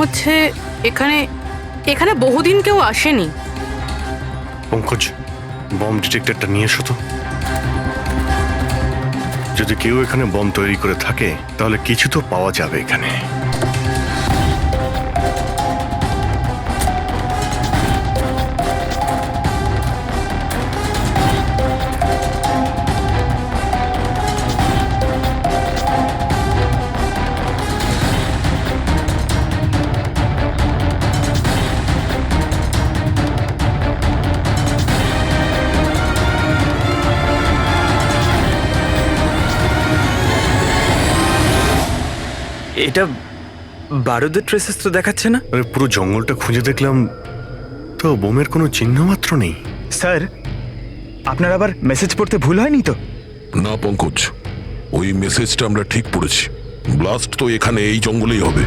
হচ্ছে এখানে এখানে বহুদিন কেউ আসেনি। পঙ্কজ, বম ডিটেক্টরটা নিয়ে এসো তো। যদি কেউ এখানে বম তৈরি করে থাকে তাহলে কিছু তো পাওয়া যাবে এখানে। এটা বারুদের ট্রেসেস তো দেখাচ্ছে না। আরে পুরো জঙ্গলটা খুঁজে দেখলাম তো বোমের কোনো চিহ্ন মাত্র নেই। স্যার, আপনার আবার মেসেজ পড়তে ভুল হয়নি তো? না পঙ্কজ, ওই মেসেজটা আমরা ঠিক পড়েছি। ব্লাস্ট তো এখানে এই জঙ্গলেই হবে।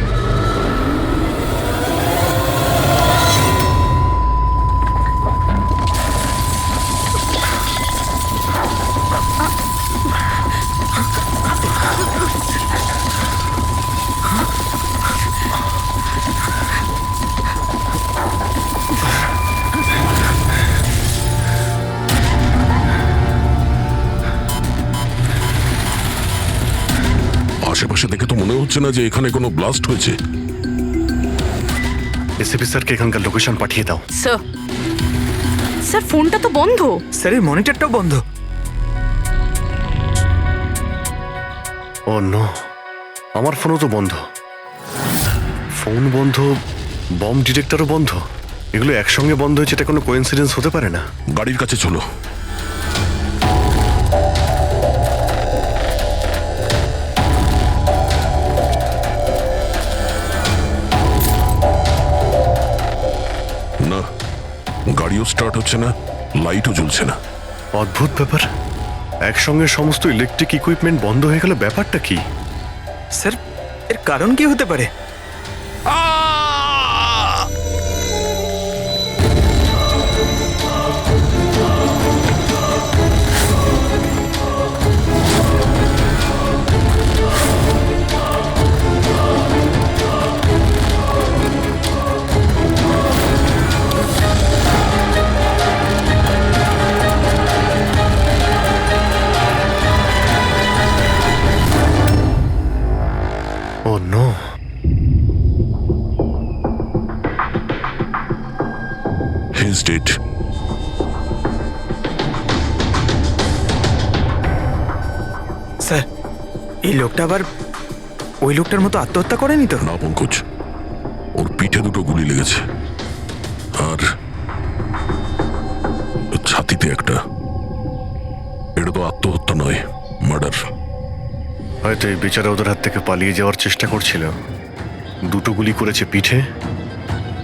আশেপাশে দেখে তো মনে হচ্ছে না যে এখানে কোনো ব্লাস্ট হয়েছে। এসিপি স্যারকে এখানকার লোকেশন পাঠিয়ে দাও। স্যার, স্যার ফোনটা তো বন্ধ। স্যারের মনিটরটাও বন্ধ। ও নো, আমার ফোনও তো বন্ধ। ফোন বন্ধ, বম ডিটেক্টরও বন্ধ। এগুলো একসঙ্গে বন্ধ হয়েছে, এটা কোনো কোইন্সিডেন্স হতে পারে না। গাড়ির কাছে চলো। না, গাড়িও স্টার্ট হচ্ছে না, লাইটও জ্বলছে না। অদ্ভুত ব্যাপার, একসঙ্গে সমস্ত ইলেকট্রিক ইকুইপমেন্ট বন্ধ হয়ে গেল, ব্যাপারটা কি? স্যার, এর কারণ কি হতে পারে? ও নো, He's dead. স্যার, এই লোকটা আবার ওই লোকটার মতো আত্মহত্যা করেনি তো? না পঙ্কজ, ওর পিঠে দুটো গুলি লেগেছে আর ছাতিতে একটা। এটা তো আত্মহত্যা নয়, মার্ডার। হয়তো এই বেচারা ওদের হাত থেকে পালিয়ে যাওয়ার চেষ্টা করছিল। দুটো গুলি করেছে পিঠে,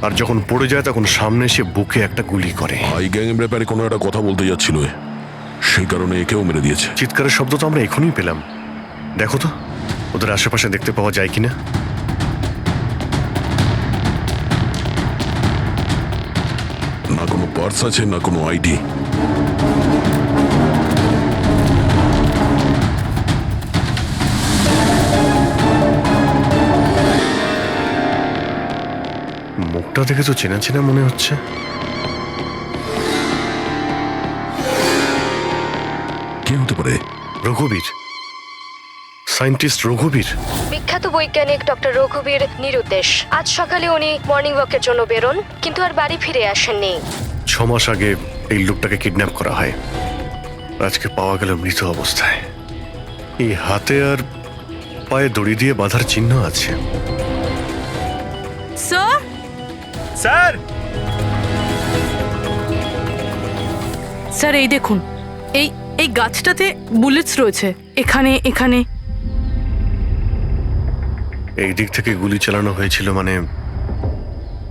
আর যখন পড়ে যায় তখন সামনে এসে বুকে একটা গুলি করে। হাই গ্যাং এর ব্যাপারে কোনো একটা কথা বলতে যাচ্ছিল, সেই কারণে একেও মেরে দিয়েছে। চিৎকারের শব্দ তো আমরা এখনই পেলাম। দেখো তো ওদের আশেপাশে দেখতে পাওয়া যায় কিনা। না কোনো পার্স আছে, না কোনো আইডি। মুখটা দেখে তো চেনা চেনা মনে হচ্ছে। কে হতে পারে? রঘুবীর, সায়েন্টিস্ট রঘুবীর। বিখ্যাত বৈজ্ঞানিক ডক্টর রঘুবীর নিরুদ্দেশ। আজ সকালে উনি মর্নিং ওয়াকের জন্য বেরোন, কিন্তু আর বাড়ি ফিরে আসেননি। 6 মাস আগে এই লোকটাকে কিডন্যাপ করা হয়, আজকে পাওয়া গেল মৃত অবস্থায়। এই হাতে আর পায়ে দড়ি দিয়ে বাঁধার চিহ্ন আছে। স্যার, স্যার, স্যার এই দেখুন, এই এই গাছটাতে বুলেটস রয়েছে। এখানে এখানে এই দিক থেকে গুলি চালানো হয়েছিল, মানে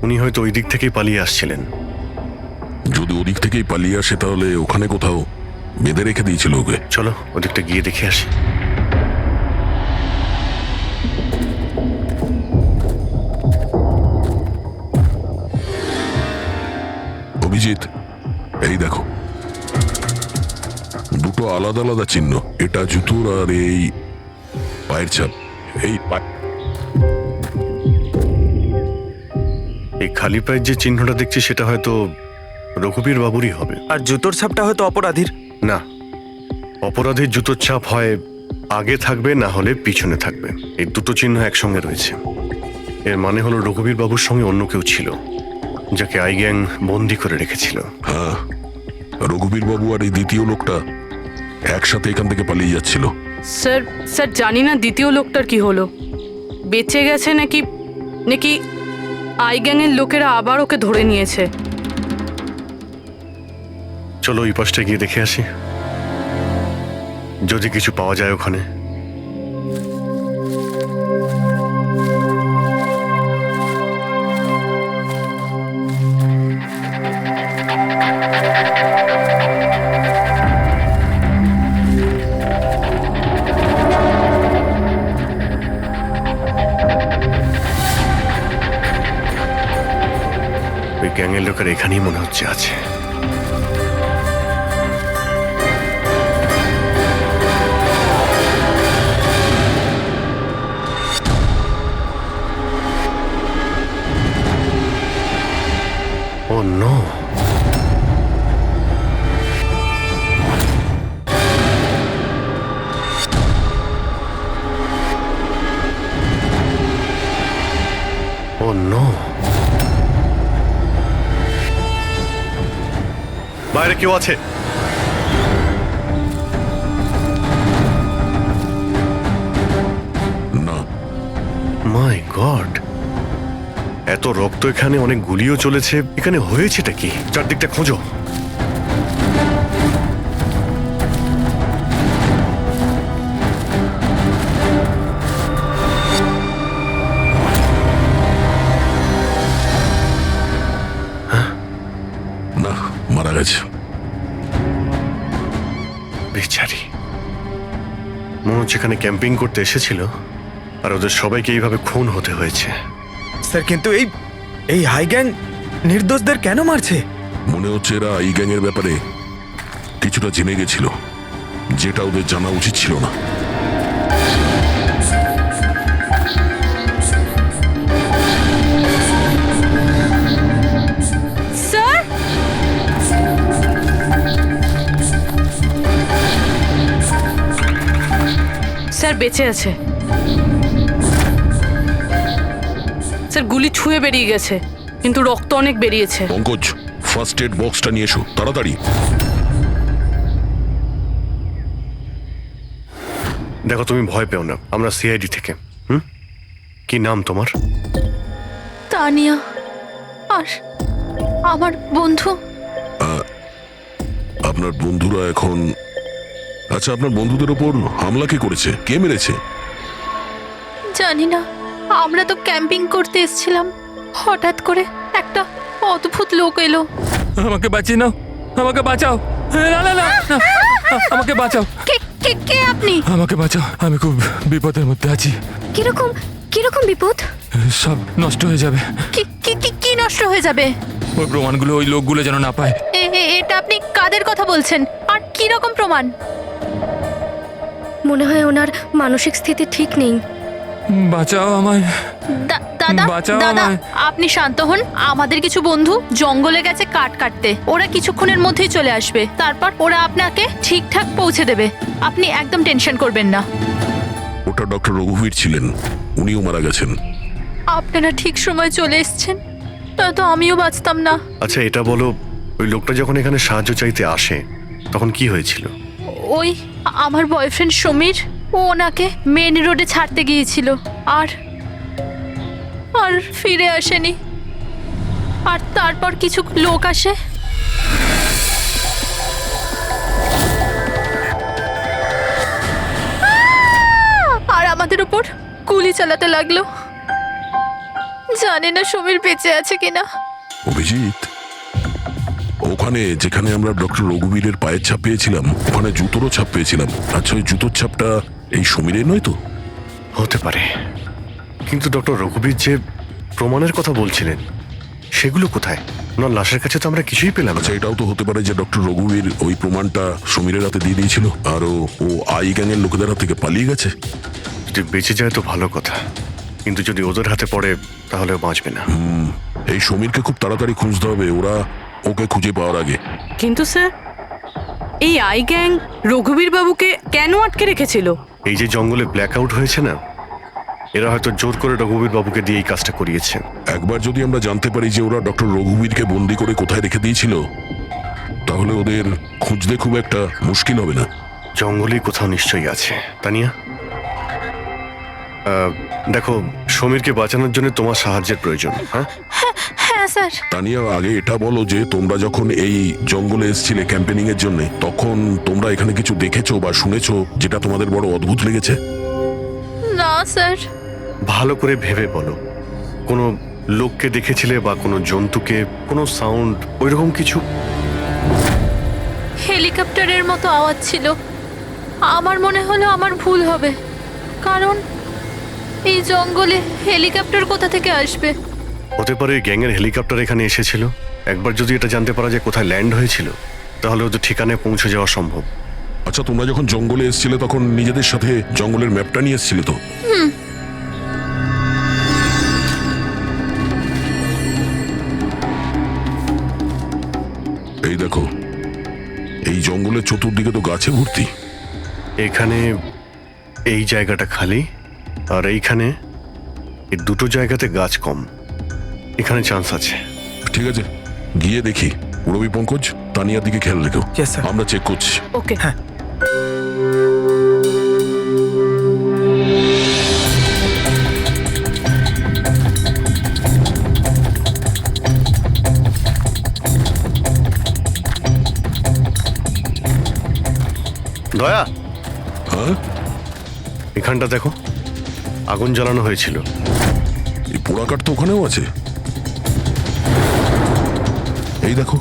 উনি হয়তো ওই দিক থেকেই পালিয়ে আসছিলেন। যদি ওদিক থেকেই পালিয়ে আসে তাহলে ওখানে কোথাও বেঁধে রেখে দিয়েছিল ওকে। চলো ওদিকটা গিয়ে দেখে আসি। অভিজিৎ, এই দেখো, দুটো আলাদা আলাদা চিহ্ন। এটা জুতোর আর এই পায়ের ছাপ। এই এই খালি পায়ের যে চিহ্নটা দেখছি সেটা হয়তো রঘুবীর বাবুরই হবে। আর জুতোর ছাপটা হয়তো অপরাধীর। না, অপরাধীর জুতোর ছাপ হয় আগে থাকবে, না হলে পিছনে থাকবে। এই দুটো চিহ্ন একসঙ্গে রয়েছে। এর মানে হলো রঘুবীর বাবুর সঙ্গে অন্য কেউ ছিল, যাকে আই গ্যাং বন্দি করে রেখেছিল। হ্যাঁ, রঘুবীর বাবু আর এই দ্বিতীয় লোকটা একসাথে এখান থেকে পালিয়ে যাচ্ছিল। স্যার স্যার জানি না দ্বিতীয় লোকটার কি হলো, বেঁচে গেছে নাকি নাকি আই গ্যাংয়ের লোকেরা আবার ওকে ধরে নিয়েছে। চলো ওই পাশটা গিয়ে দেখে আসি, যদি কিছু পাওয়া যায় ওখানে। ওই গ্যাংয়ের লোকের এখানেই মনে হচ্ছে আছে। Oh no! Oh no! বাইরে কেউ আছে? না, মাই গড, এত রক্ত এখানে, অনেক গুলিও চলেছে। এখানে হয়েছেটা কি? চারদিকটা খোঁজো। না, মারা গেছে। বেচারি, মনে হচ্ছে এখানে ক্যাম্পিং করতে এসেছিল আর ওদের সবাইকে এইভাবে খুন হতে হয়েছে। স্যার কিন্তু এই হাই গ্যাং নির্দোষদের কেন মারছে? মনে হচ্ছে এরা এই গ্যাংয়ের ব্যাপারে কিছুটা জেনে গেছিল, যেটা ওদের জানা উচিত ছিল না। স্যার স্যার বেঁচে আছে। স্যার গুলি ছুঁয়ে বেরিয়ে গেছে, কিন্তু রক্ত অনেক বেরিয়েছে। পঙ্কজ, ফার্স্ট এড বক্সটা নিয়ে এসো তাড়াতাড়ি। দেখো, তুমি ভয় পেও না, আমরা সিআইডি থেকে। কি নাম তোমার? তানিয়া, আর আমার বন্ধু। আপনার বন্ধুরা এখন... আচ্ছা, আপনার বন্ধুদের ওপর হামলা কে করেছে? কে মেরেছে? জানি না, আমরা তো ক্যাম্পিং করতে এসেছিলাম, হঠাৎ করে একটা অদ্ভুত লোক এলো। আমাকে বাঁচিয়ে নাও, আমাকে বাঁচাও। না না না না, আমাকে বাঁচাও, কে কে কে আপনি? আমাকে বাঁচাও, আমি খুব বিপদের মধ্যে আছি। কিরকম কিরকম বিপদ? সব নষ্ট হয়ে যাবে। কি কি কি কি নষ্ট হয়ে যাবে? ওই প্রমাণগুলো ওই লোকগুলো যেন না পায়। এটা আপনি কাদের কথা বলছেন, আর কি রকম প্রমাণ? মনে হয় ওনার মানসিক স্থিতি ঠিক নেই। বাঁচাও আমায়, দাদা বাঁচাও দাদা, আমায়। আপনি শান্ত হন। আমাদের কিছু বন্ধু জঙ্গলে গেছে কাঠ কাটতে, ওরা কিছুক্ষণের মধ্যেই চলে আসবে, তারপর ওরা আপনাকে ঠিকঠাক পৌঁছে দেবে। আপনি একদম টেনশন করবেন না। ওটা ডক্টর রঘুবীর ছিলেন, উনিও মারা গেছেন। আপনারা ঠিক সময় চলে এসেছেন, নয়তো আমিও বাঁচতাম না। আচ্ছা এটা বলো, ওই লোকটা যখন এখানে সাহায্য চাইতে আসে তখন কি হয়েছিল? ওই আমার বয়ফ্রেন্ড সমীর, ও ওনাকে মেন রোডে ছাড়তে গিয়েছিল, আর আর ফিরে আসেনি। আর তারপর কিছু লোক আসে, আর আমাদের উপর গুলি চালাতে লাগলো। জানি না সমীর বেঁচে আছে কিনা। অভিজিৎ, ওখানে যেখানে আমরা ডক্টর রঘুবীরের পায়ের ছাপ পেয়েছিলাম, ওখানে জুতোরও ছাপ পেয়েছিলাম। আচ্ছা, ওই জুতোর ছাপটা এই সমীরের নয় তো? হতে পারে, কিন্তু ডক্টর রঘুবীর যে প্রমাণের কথা বলছিলেন সেগুলো কোথায়? ওনার লাশের কাছে তো আমরা কিছুই পেলাম না। আচ্ছা, এটাও তো হতে পারে যে ডক্টর রঘুবীর ওই প্রমাণটা সমীরের হাতে দিয়ে দিয়েছিল, আর ও আই গ্যাংয়ের লোকেদের হাত থেকে পালিয়ে গেছে। যদি বেঁচে যায় তো ভালো কথা, কিন্তু যদি ওদের হাতে পড়ে তাহলে বাঁচবে না। এই সমীরকে খুব তাড়াতাড়ি খুঁজতে হবে, ওরা ওকে খুঁজে পাওয়ার আগে। কিন্তু স্যার, এই আই গ্যাং রঘুবীর বাবুকে কেন আটকে রেখেছিল? এই যে জঙ্গলে ব্ল্যাক আউট হয়েছে না, এরা হয়তো জোর করে রঘুবীর বাবুকে দিয়ে এই কাজটা করিয়েছে। একবার যদি আমরা জানতে পারি যে ওরা ডক্টর রঘুবীরকে বন্দি করে কোথায় রেখে দিয়েছিল, তাহলে ওদের খুঁজতে খুব একটা মুশকিল হবে না। জঙ্গলেই কোথাও নিশ্চয়ই আছে। তানিয়া, দেখো, সমীরকে বাঁচানোর জন্য তোমার সাহায্যের প্রয়োজন। হ্যাঁ, হ্যাঁ স্যার। তানিয়া, আগে এটা বলো যে তোমরা যখন এই জঙ্গলে এসেছিলে ক্যাম্পেনিং এর জন্য, তখন তোমরা এখানে কিছু দেখেছো বা শুনেছো যেটা তোমাদের বড় অদ্ভুত লেগেছে? না স্যার। ভালো করে ভেবে বলো, কোনো লোককে দেখেছিলে বা কোনো জন্তুকে, কোনো সাউন্ড, ওইরকম কিছু? হেলিকপ্টারের মতো আওয়াজ ছিল। আমার মনে হলো আমার ভুল হবে, কারণ এই জঙ্গলে হেলিকপ্টার কোথা থেকে আসবে? হতে পারে গ্যাংয়ের হেলিকপ্টার এখানে এসেছিল। একবার যদি এটা জানতে পারা যায় কোথায় ল্যান্ড হয়েছিল, তাহলে ওদের ঠিকানায় পৌঁছে যাওয়া সম্ভব। আচ্ছা, তোমরা যখন জঙ্গলে এসেছিলে তখন নিজেদের সাথে জঙ্গলের ম্যাপটা নিয়ে এসেছিলে তো? এই দেখো, এই জঙ্গলের চতুর্দিকে তো গাছে ভর্তি। এখানে এই জায়গাটা খালি, আর এইখানে এই দুটো জায়গাতে গাছ কম। এখানে চান্স আছে। ঠিক আছে, গিয়ে দেখি। রবি, পঙ্কজ, তানিয়ার দিকে খেয়াল রেখো। Yes, sir. আমরা চেক করছি। ওকে। দয়া, হ্যাঁ, এখানটা দেখো, আগুন জ্বালানো হয়েছিল। এই পোড়াকাঠ তো ওখানেও আছে। এই দেখো,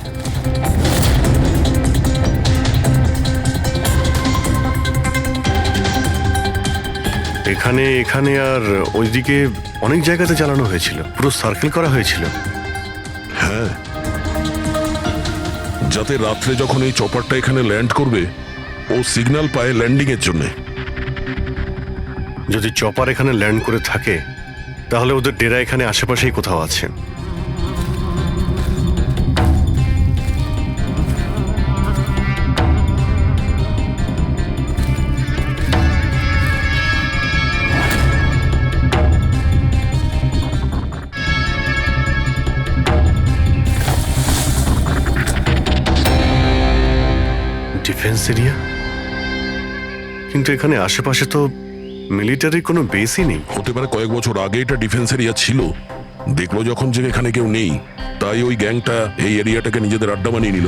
এখানে, এখানে আর ওইদিকে অনেক জায়গাতে জ্বালানো হয়েছিল। পুরো সার্কেল করা হয়েছিল। হ্যাঁ, যাতে রাত্রে যখন এই চপারটা এখানে ল্যান্ড করবে, ও সিগন্যাল পায় ল্যান্ডিং এর জন্য। যদি চপার এখানে ল্যান্ড করে থাকে, তাহলে ওদের ডেরা এখানে আশেপাশেই কোথাও আছে। ডিফেন্স এরিয়া, কিন্তু এখানে আশেপাশে তো মিলিটারির কোনো বেসই নেই। হতে পারে কয়েক বছর আগে এটা ডিফেন্স এরিয়া ছিল, দেখলো যখন যে এখানে কেউ নেই, তাই ওই গ্যাংটা এই এরিয়াটাকে নিজেদের আড্ডা বানিয়ে নিল।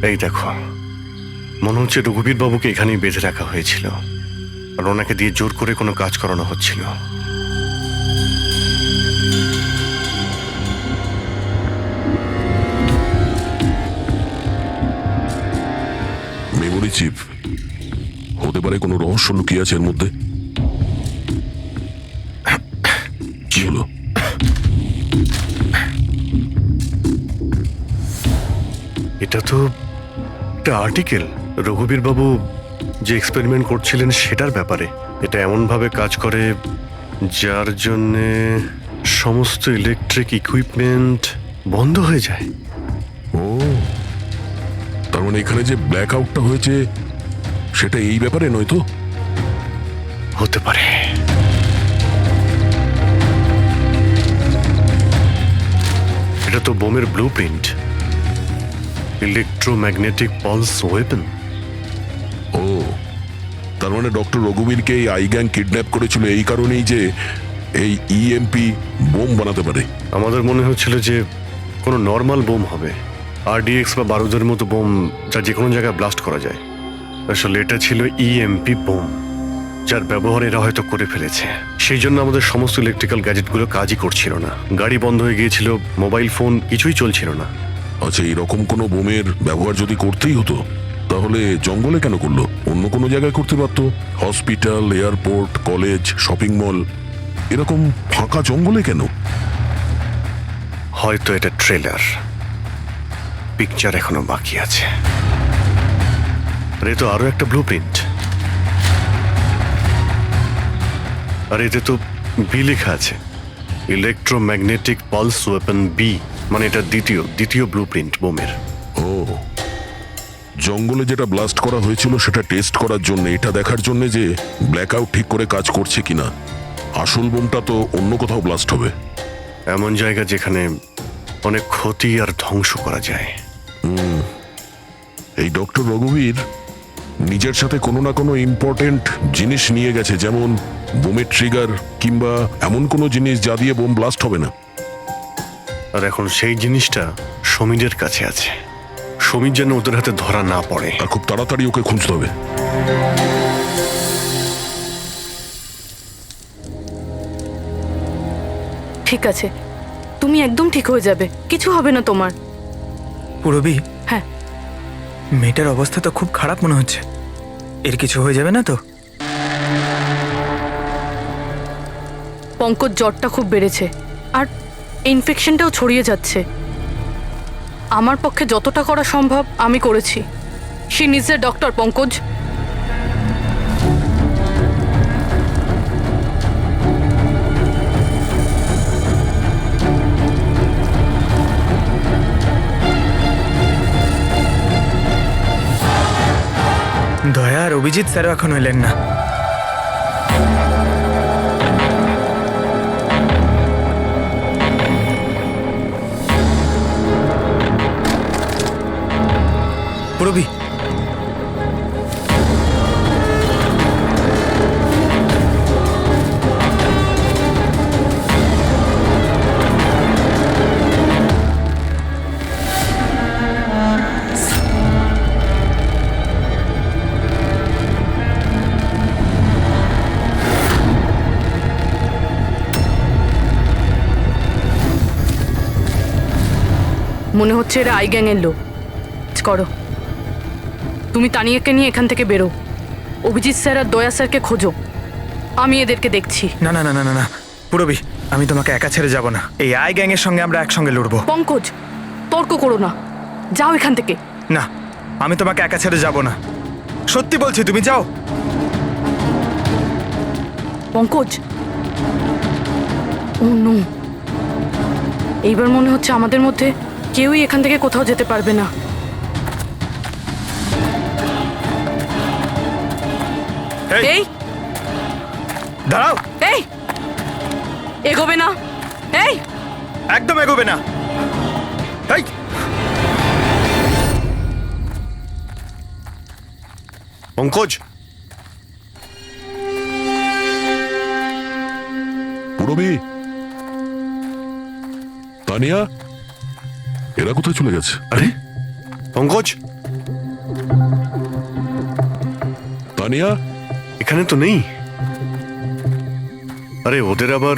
এই দেখো, মনে হচ্ছে রঘুবীর বাবুকে এখানেই বেঁধে রাখা হয়েছিল, আর ওনাকে দিয়ে জোর করে কোনো কাজ করানো হচ্ছিল। মেমোরি চিপ, হতে পারে কোনো রহস্য লুকিয়ে আছে এর মধ্যে। কি হলো? এটা তো একটা আর্টিকেল, রঘুবীর বাবু যে এক্সপেরিমেন্ট করছিলেন সেটার ব্যাপারে। এটা এমনভাবে কাজ করে যার জন্যে সমস্ত ইলেকট্রিক ইকুইপমেন্ট বন্ধ হয়ে যায়। ও, তার মানে এখানে যে ব্ল্যাক আউটটা হয়েছে সেটা এই ব্যাপারে নয় তো? হতে পারে। এটা তো বোমের blueprint, electromagnetic pulse weapon. ও, তার মানে ডক্টর রঘুবীরকে এই আই গ্যাং কিডন্যাপ করেছিল এই কারণেই যে এই ইএমপি বোম বানাতে পারে। আমাদের মনে হচ্ছিল যে কোনো নর্মাল বোম হবে, আরডিএক্স বা বারুদের মতো বোম যা যে কোনো জায়গায় ব্লাস্ট করা যায়। আসলে এটা ছিল ইএমপি বোম, যার ব্যবহার এরা হয়তো করে ফেলেছে। সেই জন্য আমাদের সমস্ত ইলেকট্রিক্যাল গ্যাজেটগুলো কাজই করছিল না, গাড়ি বন্ধ হয়ে গিয়েছিল, মোবাইল ফোন কিছুই চলছিল না। আচ্ছা, এইরকম কোনো বোমের ব্যবহার যদি করতেই হতো তাহলে জঙ্গলে কেন করলো? অন্য কোনো জায়গায় করতে পারতো, hospital, airport, college, shopping mall, এরকম ফাঁকা জঙ্গলে কেন? হয়তো এটা ট্রেলার, পিকচার এখনো বাকি আছে। আর এ তো আরো একটা ব্লু প্রিন্ট, আর এতে তো বি লেখা আছে, ইলেকট্রোম্যাগনেটিক পালস ওয়েপন বি, মানে এটা দ্বিতীয় ব্লু প্রিন্ট বোমের। ও, জঙ্গলে যেটা ব্লাস্ট করা হয়েছিল সেটা টেস্ট করার জন্য, এটা দেখার জন্য যে ব্ল্যাকআউট ঠিক করে কাজ করছে কিনা। আসল বোমটা তো অন্য কোথাও ব্লাস্ট হবে। এমন জায়গা যেখানে অনেক ক্ষতি আর ধ্বংস করা যায়। এই ডক্টর রঘুবীর নিজের সাথে কোনো না কোনো ইম্পর্টেন্ট জিনিস নিয়ে গেছে, যেমন বোমের ট্রিগার কিংবা এমন কোনো জিনিস যা দিয়ে বোম ব্লাস্ট হবে না। আর এখন সেই জিনিসটা সমীরের কাছে আছে। সমীর যেন ওদের হাতে ধরা না পড়ে। আর খুব তাড়াতাড়ি ওকে খুঁজতে হবে। ঠিক আছে, তুমি একদম ঠিক হয়ে যাবে, কিছু হবে না তোমার। পুরবি, হ্যাঁ, মেয়েটার অবস্থা তো খুব খারাপ মনে হচ্ছে। এর কিছু হয়ে যাবে না তো? পঙ্কজ জ্বরটা খুব বেড়েছে আর ইনফেকশনটাও ছড়িয়ে যাচ্ছে। আমার পক্ষে যতটা করা সম্ভব আমি করেছি। She needs a doctor, Pankaj. দয়া আর অভিজিৎ স্যারও এখন এলেন না। পুরবি, মনে হচ্ছে এরা আই গ্যাংয়ের লোক। করো, তুমি তানিয়াকে নিয়ে এখান থেকে বেরো। অভিজিৎ স্যার আর দয়া স্যারকে খোঁজো, আমি এদেরকে দেখছি। না না না না না না পুরবি, আমি তোমাকে একা ছেড়ে যাব না। এই আই গ্যাংয়ের সঙ্গে আমরা একসঙ্গে লড়বো। পঙ্কজ, তর্ক করো না, যাও এখান থেকে। না, আমি তোমাকে একা ছেড়ে যাব না, সত্যি বলছি, তুমি যাও। পঙ্কজ, ও নো, এইবার মনে হচ্ছে আমাদের মধ্যে কেউই এখান থেকে কোথাও যেতে পারবে না। এই দাঁড়াও, এই এগোবে না, এই একদম এগোবে না। এই পঙ্কজ, পুরবি, তানিয়া, এরা কোথায় চলে গেছে? আরে পঙ্কজ, তানিয়া, এখানে তো নেই। আরে ওদের আবার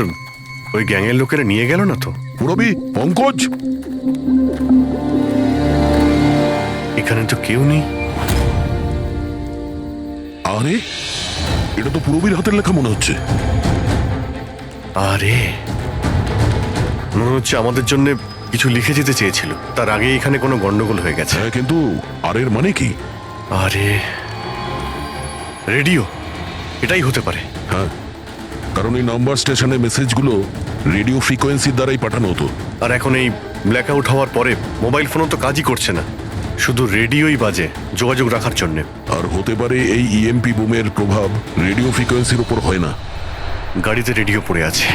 ওই গ্যাংয়ের লোকেরা নিয়ে গেল না তো? পুরবি, পঙ্কজ, এখানে তো কেউ নেই। আরে এটা তো পুরবির হাতের লেখা মনে হচ্ছে। আরে মনে হচ্ছে আমাদের জন্য কিছু লিখে যেতে চেয়েছিল, তার আগে এখানে কোনো গন্ডগোল হয়ে গেছে। হ্যাঁ, কিন্তু আর এর মানে কি? আরে রেডিও, এটাই হতে পারে। হ্যাঁ, কারণ এই নাম্বার স্টেশনে মেসেজগুলো রেডিও ফ্রিকোয়েন্সির দ্বারাই পাঠানো হতো। আর এখন এই ব্ল্যাকআউট হওয়ার পরে মোবাইল ফোনও তো কাজই করছে না, শুধু রেডিওই বাজে যোগাযোগ রাখার জন্য। আর হতে পারে এই ইএমপি বুমের প্রভাব রেডিও ফ্রিকোয়েন্সির উপর হয় না। গাড়িতে রেডিও পড়ে আছে।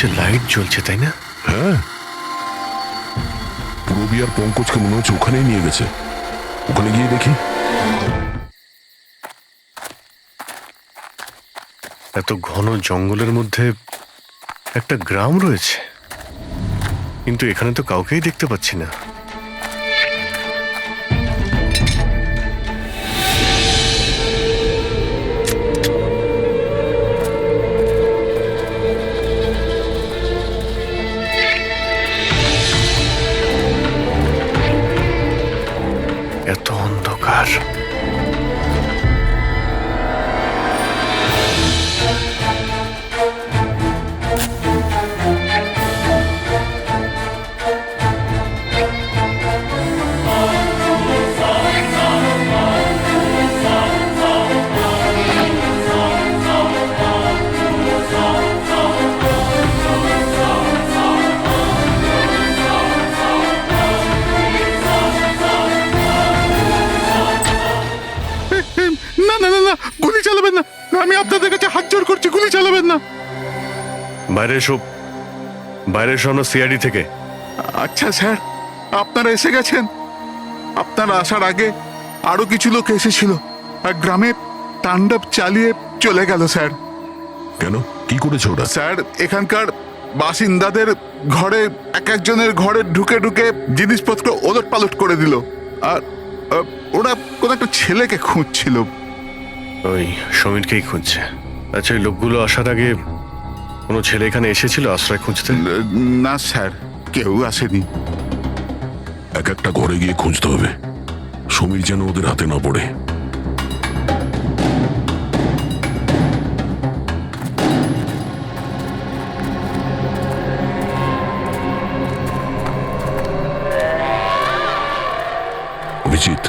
হচ্ছে লাইট জ্বলছে, তাই না? হ্যাঁ, পূরবী আর পঙ্কজকে মনে হচ্ছে ওখানেই নিয়ে গেছে। ওখানে গিয়ে দেখি। এত ঘন জঙ্গলের মধ্যে একটা গ্রাম রয়েছে, কিন্তু এখানে তো কাউকেই দেখতে পাচ্ছি না। এত অন্ধকার। না না না না, গুলি চালাবেন না। আমি আপনাদের কাছে হাত জোড় করছি, গুলি চালাবেন না। বাইরে এসো, বাইরে এসো, আমরা সিআইডি থেকে। আচ্ছা স্যার, আপনারা এসে গেছেন। আপনারা আসার আগে আরো কিছু লোক এসেছিল আর গ্রামে তাণ্ডব চালিয়ে চলে গেল স্যার। কেন, কি করেছে ওরা? স্যার, এখানকার বাসিন্দাদের ঘরে এক একজনের ঘরে ঢুকে ঢুকে জিনিসপত্র ওলট পালট করে দিল। আর ওরা কোনো একটা ছেলেকে খুঁজছিল। ওই সমীরকেই খুঁজছে। আচ্ছা, ওই লোকগুলো আসার আগে কোনো ছেলে এখানে এসেছিল আশ্রয় খুঁজতে? না স্যার, কেউ আসেনি। এক একটা ঘরে গিয়ে খুঁজতে হবে, সমীর যেন ওদের হাতে না পড়ে। অভিজিৎ,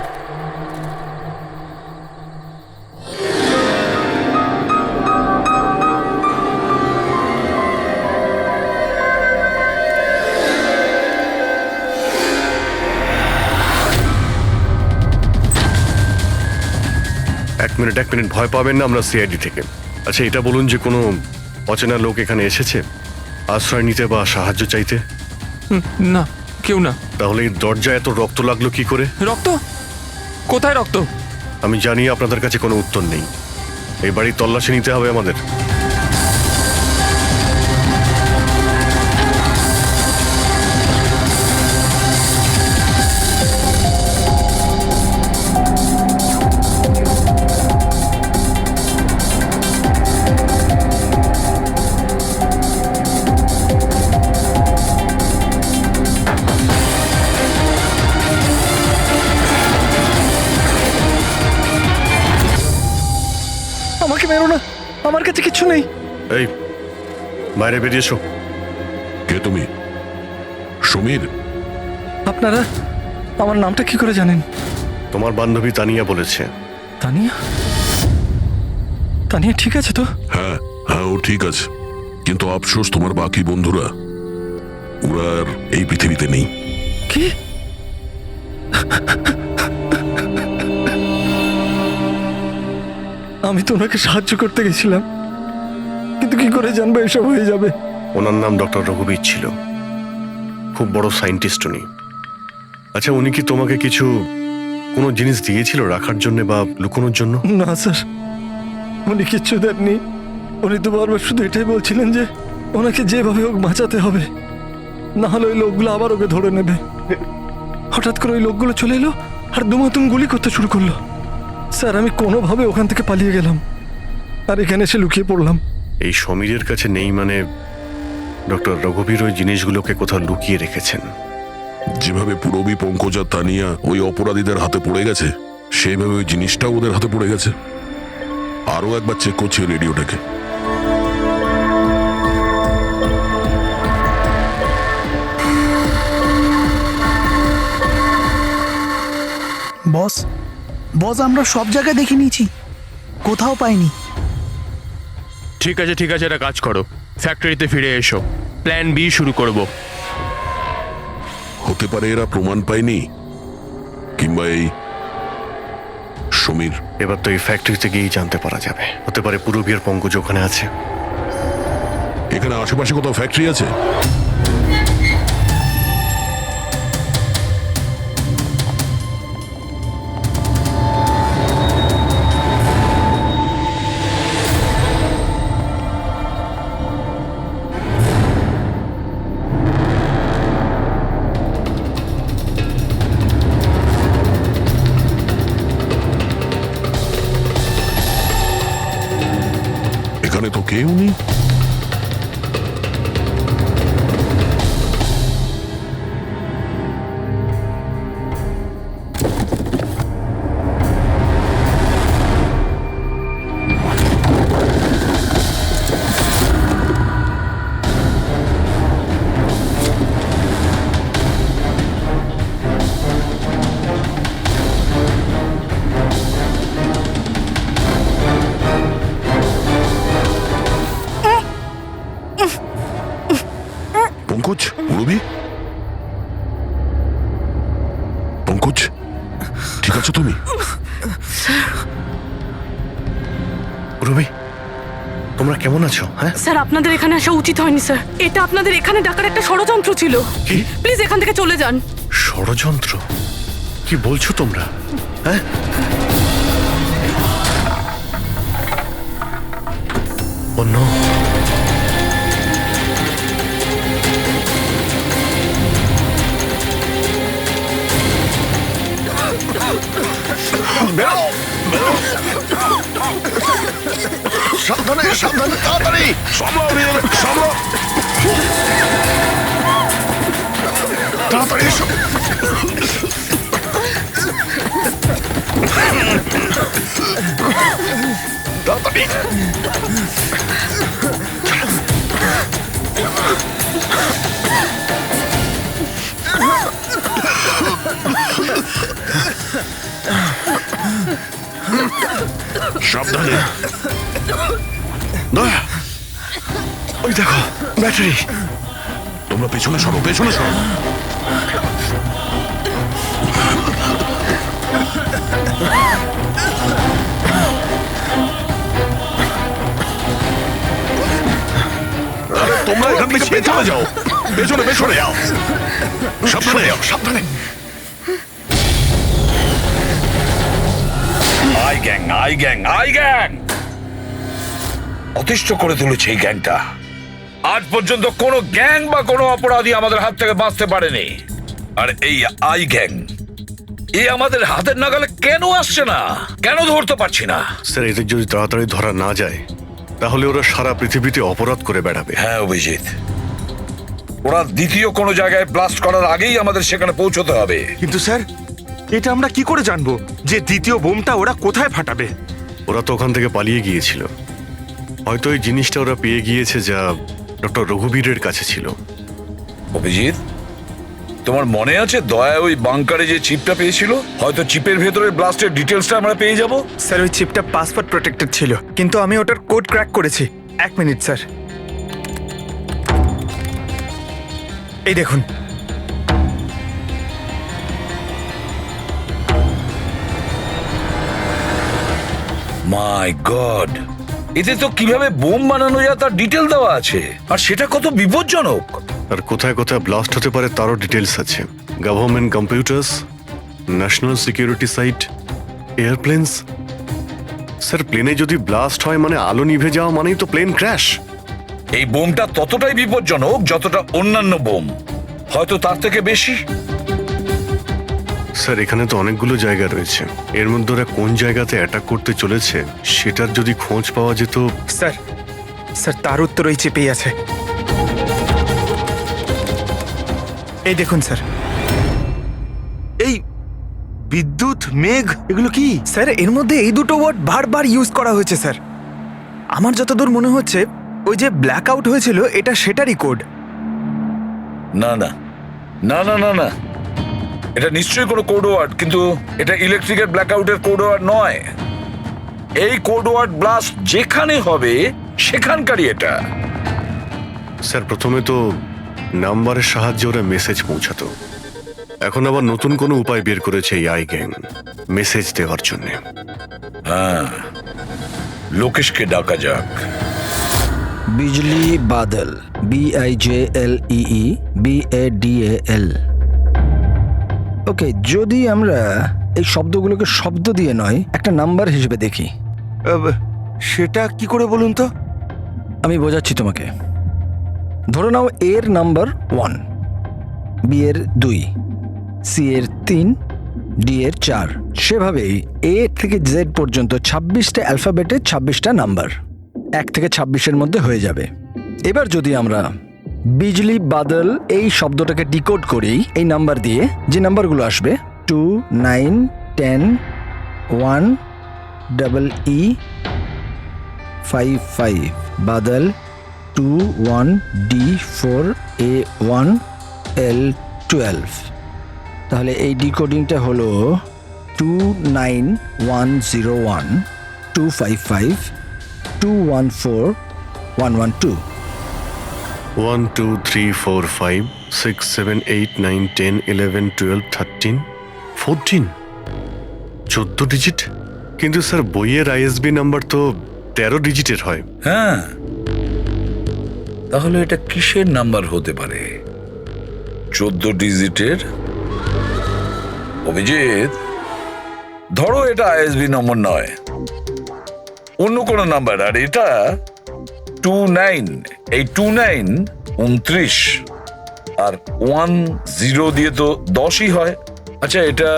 এক মিনিট, ভয় পাবেন না, আমরা সিআইডি থেকে। আচ্ছা, এটা বলুন যে কোনো অচেনা লোক এখানে এসেছে আশ্রয় নিতে বা সাহায্য চাইতে? না, কেউ না। তাহলে এই দরজায় এত রক্ত লাগলো কি করে? রক্ত? কোথায় রক্ত? আমি জানি আপনাদের কাছে কোনো উত্তর নেই। এই বাড়ির তল্লাশি নিতে হবে আমাদের। আমাকে মেরো না, আমার কাছে কিছু নেই। এই, বাইরে বেরিয়ে এসো। কে তুমি? সমীর? আপনারা আমার নামটা কি করে জানেন? তোমার বান্ধবী তানিয়া বলেছে। তানিয়া? তানিয়া ঠিক আছে তো? হ্যাঁ হ্যাঁ, ও ঠিক আছে, কিন্তু আফসোস তোমার বাকি বন্ধুরা ওরা আর এই পৃথিবীতে নেই। কি? আমি তো ওনাকে সাহায্য করতে গেছিলাম, কিন্তু কি করে জানবো এসব হয়ে যাবে? ওনার নাম ডক্টর রঘুবীর ছিল, খুব বড় সায়েন্টিস্ট উনি। আচ্ছা, উনি কি তোমাকে কিছু কোনো জিনিস দিয়েছিল রাখার জন্য বা লুকোনোর জন্য? না স্যার, উনি কিচ্ছু দেননি। উনি তো বারবার শুধু এটাই বলছিলেন যে ওনাকে যেভাবে হোক বাঁচাতে হবে, না হলে ওই লোকগুলো আবার ওকে ধরে নেবে। হঠাৎ করে ওই লোকগুলো চলে এলো আর দুমাতুম গুলি করতে শুরু করলো। স্যার, আমি কোনোভাবে ওখান থেকে পালিয়ে গেলাম আর এখানে এসে লুকিয়ে পড়লাম। এই সমীরের কাছে নেই মানে ডক্টর রঘুবীর ওই জিনিসগুলোকে কোথাও লুকিয়ে রেখেছেন। যেভাবে পূরবী, পঙ্কজ আর তানিয়া ওই অপরাধীদের হাতে পড়ে গেছে, সেইভাবে ওই জিনিসটাও ওদের হাতে পড়ে গেছে। আরো একবার চেক করছি রেডিওটাকে। বস, আমরা সব জায়গায় দেখে নিয়েছি, কোথাও পাইনি। ঠিক আছে, একটা কাজ করো, ফ্যাক্টরিতে ফিরে এসো, প্ল্যান বি শুরু করব। হতে পারে এরা প্রমাণ পায়নি, কিংবা এই সমীর। এবার তো এই ফ্যাক্টরিতে গিয়েই জানতে পারা যাবে। হতে পারে পূরবী আর পঙ্কজ ওখানে আছে। এখানে আশেপাশে কোথাও ফ্যাক্টরি আছে? এখানে তো কেউ নেই। পঙ্কজ, রবি, পঙ্কজ, ঠিক আছো তুমি? রবি, তোমরা কেমন আছো? হ্যাঁ, স্যার আপনাদের এখানে আসা উচিত হয়নি স্যার। এটা আপনাদের এখানে ডাকার একটা ষড়যন্ত্র ছিল। কি? প্লিজ এখান থেকে চলে যান। ষড়যন্ত্র? কি বলছো তোমরা? হ্যাঁ, অন্য সাবধানে, সাবধানে, তাড়াতাড়ি তাড়াতাড়ি এসো। তাড়াতাড়ি সাবধানে। দয়া, ওই দেখো ব্যাটারি। তোমরা পেছনে সরো, পেছনে সরো। তোমরা এখান থেকে পেছনে যাও, পেছনে পেছনে যাও, সাবধানে যাও, সাবধানে। I gang, I gang, I gang অতিষ্ঠ করে তুলেছে এই গ্যাংটা। আজ পর্যন্ত কোনো গ্যাং বা কোনো অপরাধী আমাদের হাত থেকে বাঁচতে পারেনি। আর এই আই গ্যাং এ আমাদের হাতের নাগালে কেন আসছে না? কেন ধরতে পারছি না? স্যার, এদের যদি তাড়াতাড়ি ধরা না যায় তাহলে ওরা সারা পৃথিবীতে অপরাধ করে বেড়াবে। হ্যাঁ অভিজিৎ, ওরা দ্বিতীয় কোনো জায়গায় ব্লাস্ট করার আগেই আমাদের সেখানে পৌঁছতে হবে। কিন্তু স্যার, এটা আমরা কি করে জানবো যে দ্বিতীয় বোমটা ওরা কোথায় ফাটাবে? ওরা তো ওখান থেকে পালিয়ে গিয়েছিল। হয়তো এই জিনিসটা ওরা পেয়ে গিয়েছে যা ডক্টর রঘুবীরের কাছে ছিল। অভিজিৎ, তোমার মনে আছে দয়া ওই বাংকারে যে চিপটা পেয়েছিল? হয়তো চিপের ভেতরে ব্লাস্টের ডিটেলসটা আমরা পেয়ে যাব। স্যার, ওই চিপটা পাসওয়ার্ড প্রোটেক্টেড ছিল, কিন্তু আমি ওটার কোড ক্র্যাক করেছি। 1 মিনিট স্যার, এই দেখুন। মাই গড, এতে তো কিভাবে বোম বানানো যায় তার ডিটেল দেওয়া আছে, আর সেটা কত বিপজ্জনক। আর কোথায় কোথায় ব্লাস্ট হতে পারে তারও ডিটেলস আছে। Government computers, national security site, airplanes. Sir, প্লেনে যদি ব্লাস্ট হয় মানে আলো নিভে যাওয়া মানেই তো প্লেন ক্র্যাশ। এই বোমটা ততটাই বিপজ্জনক যতটা অন্যান্য বোম, হয়তো তার থেকে বেশি। স্যার, এখানে তো অনেকগুলো জায়গা রয়েছে। এর মধ্যে ওরা কোন জায়গাতে অ্যাটাক করতে চলেছে সেটার যদি খোঁজ পাওয়া যেত। স্যার, স্যার তার উত্তর ওই চিপেই আছে। এই দেখুন স্যার, এই বিদ্যুৎ, মেঘ, এগুলো কি? স্যার, এর মধ্যে এই দুটো ওয়ার্ড বারবার ইউজ করা হয়েছে স্যার। আমার যতদূর মনে হচ্ছে ওই যে ব্ল্যাক আউট হয়েছিল এটা সেটারই কোড। না না না না না না, এটা নিশ্চয়ই কোনো কোড ওয়ার্ড, কিন্তু এটা ইলেকট্রিকের ব্ল্যাকআউটের কোড ওয়ার্ড নয়। এই কোড ওয়ার্ড ব্লাস্ট যেখানে হবে সেখানকারই এটা। স্যার, প্রথমে তো নাম্বারের সাহায্যে ওরা মেসেজ পৌঁছাতো। এখন আবার নতুন কোনো উপায় বের করেছে এই আই গ্যাং মেসেজ দেওয়ার জন্য। হ্যাঁ, লোকেশকে ডাকা যাক। বিজলি বাদল, BIJLEE ওকে, যদি আমরা এই শব্দগুলোকে শব্দ দিয়ে নয় একটা নাম্বার হিসেবে দেখি। সেটা কি করে বলুন তো? আমি বোঝাচ্ছি তোমাকে। ধরে নাও এর নাম্বার 1, বি এর 2, সি এর 3, ডি এর 4। সেভাবেই এ থেকে জেড পর্যন্ত 26টা অ্যালফাবেটে 26টা নাম্বার 1 থেকে 26-এর মধ্যে হয়ে যাবে। এবার যদি আমরা বিজলি বাদল এই শব্দটাকে ডিকোড করি এই নাম্বার দিয়ে, যে নাম্বারগুলো আসবে 2, 9, 10, 1, EE 5, 5, বাদল 2, 1, D4, A1, L12। তাহলে এই ডিকোডিংটা হলো 29101 255 214 112। 1 2 3 4 5 6 7 8 9 10 11 12 13 14 14 ডিজিট। কিন্তু স্যার বইয়ের আইএসবি নাম্বার তো 13 ডিজিটের হয়। হ্যাঁ, তাহলে এটা কিসের নাম্বার হতে পারে? 14 ডিজিটের? অভিজিৎ, ধরো এটা আইএসবি নম্বর নয়, অন্য কোনো নাম্বার। আর এটা 29, এই 29 29 আর 10 দিয়ে তো 10ই হয়। আচ্ছা, এটা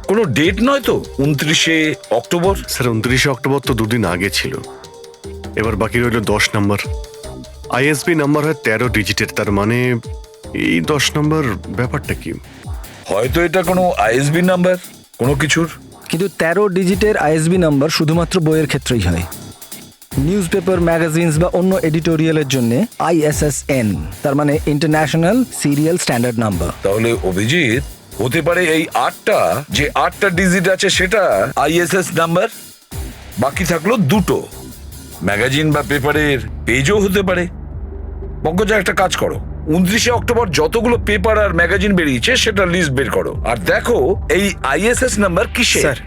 কোনো ডেট নয় তো? 29শে অক্টোবর? স্যার 29শে অক্টোবর তো দুদিন আগে ছিল। এবার বাকি রইল 10 নাম্বার। আইএসবি নাম্বার হয় 13 ডিজিটের, তার মানে এই 10 নাম্বার ব্যাপারটা কি? হয়তো এটা কোনো আইএসবি নাম্বার কোনো কিছুর। কিন্তু 13 ডিজিটের আইএসবি নাম্বার শুধুমাত্র বইয়ের ক্ষেত্রেই হয়। নিউজ পেপার, ম্যাগাজিনস বা অন্য এডিটোরিয়ালের জন্য ISSN, তার মানে ইন্টারন্যাশনাল সিরিয়াল স্ট্যান্ডার্ড নাম্বার। তাহলে অভিজিৎ, হতে পারে এই 8টা ডিজিট আছে সেটা ISS নাম্বার, বাকি থাকলো 2টো। ম্যাগাজিন বা পেপারের পেজও হতে পারে। পঙ্কজা, একটা কাজ করো, 29শে অক্টোবর যতগুলো পেপার আর ম্যাগাজিন বেরিয়েছে সেটা লিস্ট বের করো, আর দেখো এই ISS নাম্বার কিসের। স্যার,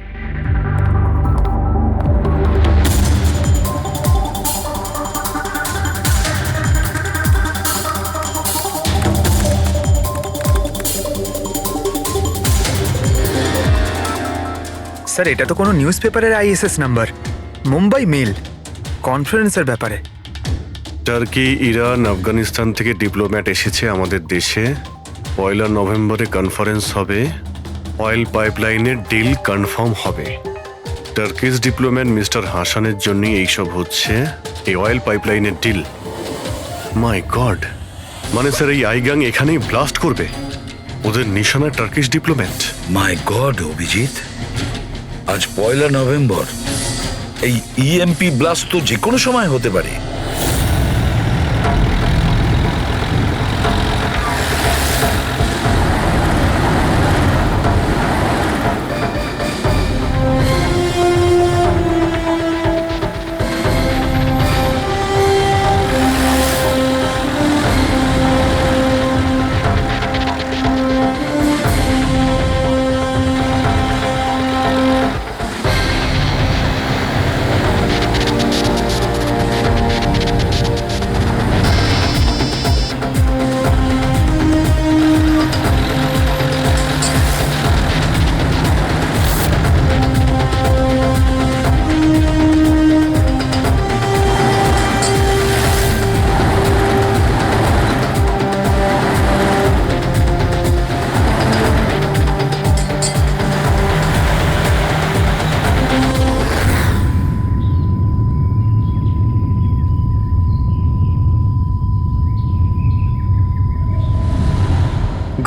স্যার এটা তো কোনো নিউজ পেপারের ISS নাম্বার, মুম্বাই মেল, কনফারেন্সের ব্যাপারে। টার্কি, ইরান, আফগানিস্তান থেকে ডিপ্লোম্যাট এসেছে আমাদের দেশে। 1 নভেম্বরে কনফারেন্স হবে, অয়েল পাইপলাইনের ডিল কনফার্ম হবে। টার্কিশ ডিপ্লোম্যাট মিস্টার হাসানের জন্যই এইসব হচ্ছে, এই অয়েল পাইপলাইনের ডিল। মাই গড, মানে স্যার এই আইগাং এখানেই ব্লাস্ট করবে? ওদের নিশানা টার্কিশ ডিপ্লোম্যাট। মাই গড অভিজিৎ, আজ 1 নভেম্বর। এই EMP ব্লাস্ট তো যে কোনো সময় হতে পারে।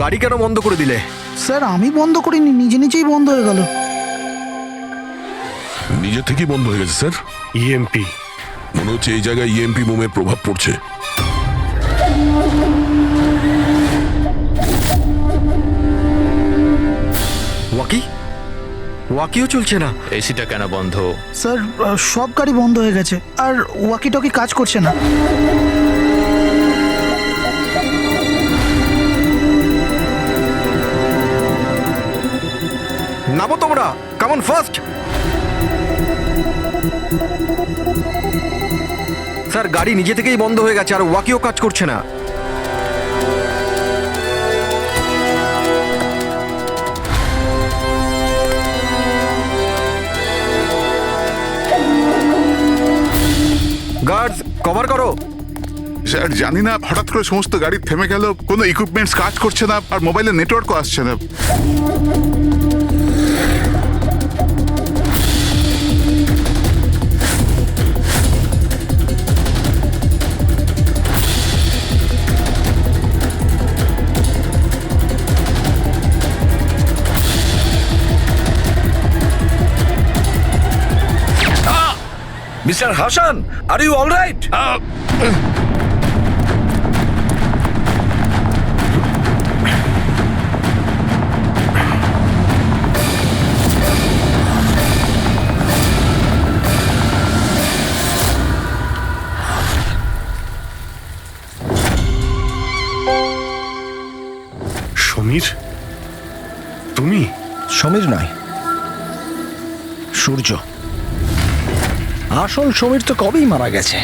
গাড়ি কেন বন্ধ করে দিলে? স্যার আমি বন্ধ করিনি, নিজে নিজেই বন্ধ হয়ে গেল। নিজে থেকেই বন্ধ হয়ে গেছে স্যার। ইএমপি মনে হচ্ছে এই জায়গায় EMP বোমের প্রভাব পড়ছে। ওয়াকিও চলছে না। এসিটা কেন বন্ধ? স্যার সব গাড়ি বন্ধ হয়ে গেছে, আর ওয়াকি টকি কাজ করছে না। নামো তোমরা, কাম অন ফার্স্ট। স্যার গাড়ি নিজে থেকেই বন্ধ হয়ে গেছে আর ওয়াকিও কাজ করছে না। গার্ডস কভার করো। স্যার জানি না, হঠাৎ করে সমস্ত গাড়ি থেমে গেল, কোনো ইকুইপমেন্টস কাজ করছে না, আর মোবাইলে নেটওয়ার্কও আসছে না। Mister Hasan, are you all right? Samir, তুমি? সমীর নয়, সূর্য। আসল সমীর তো কবেই মারা গেছে।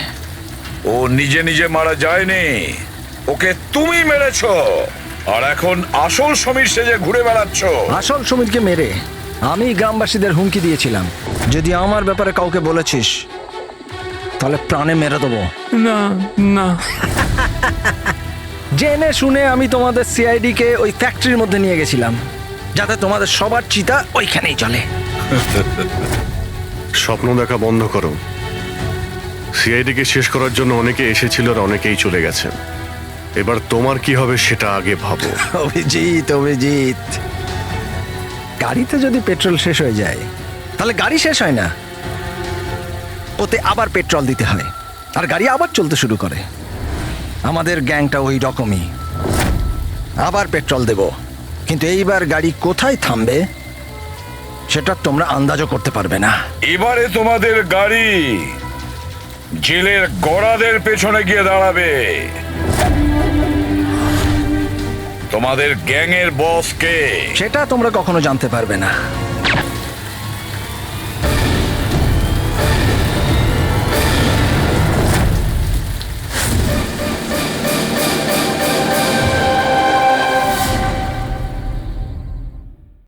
ও নিজে নিজে মারা যায়নি, ওকে তুমি মেরেছো, আর এখন আসল সমীর সেজে ঘুরে বেড়াচ্ছ। আসল সমীরকে মেরে আমি গ্রামবাসীদের হুমকি দিয়েছিলাম, যদি আমার ব্যাপারে কাউকে বলেছিস তাহলে প্রাণে মেরে দেবো। না না, জেনে শুনে আমি তোমাদের সিআইডি কে ওই ফ্যাক্টরির মধ্যে নিয়ে গেছিলাম, যাতে তোমাদের সবার চিতা ওইখানেই চলে। স্বপ্ন দেখা বন্ধ করো। সিআইডিকে শেষ করার জন্য অনেকে এসেছিল আর অনেকেই চলে গেছে। এবার তোমার কি হবে সেটা আগে ভাবো। অভিজিৎ, অভিজিৎ, গাড়িতে যদি পেট্রোল শেষ হয়ে যায় তাহলে গাড়ি শেষ হয় না, ওতে আবার পেট্রোল দিতে হয় আর গাড়ি আবার চলতে শুরু করে। আমাদের গ্যাংটা ওই রকমই, আবার পেট্রোল দেব, কিন্তু এইবার গাড়ি কোথায় থামবে সেটা তোমরা আন্দাজও করতে পারবে না। এবারে তোমাদের গাড়ি জেলের গড়াদের পেছনে গিয়ে দাঁড়াবে। তোমাদের গ্যাংয়ের বস কে সেটা তোমরা কখনো জানতে পারবে না।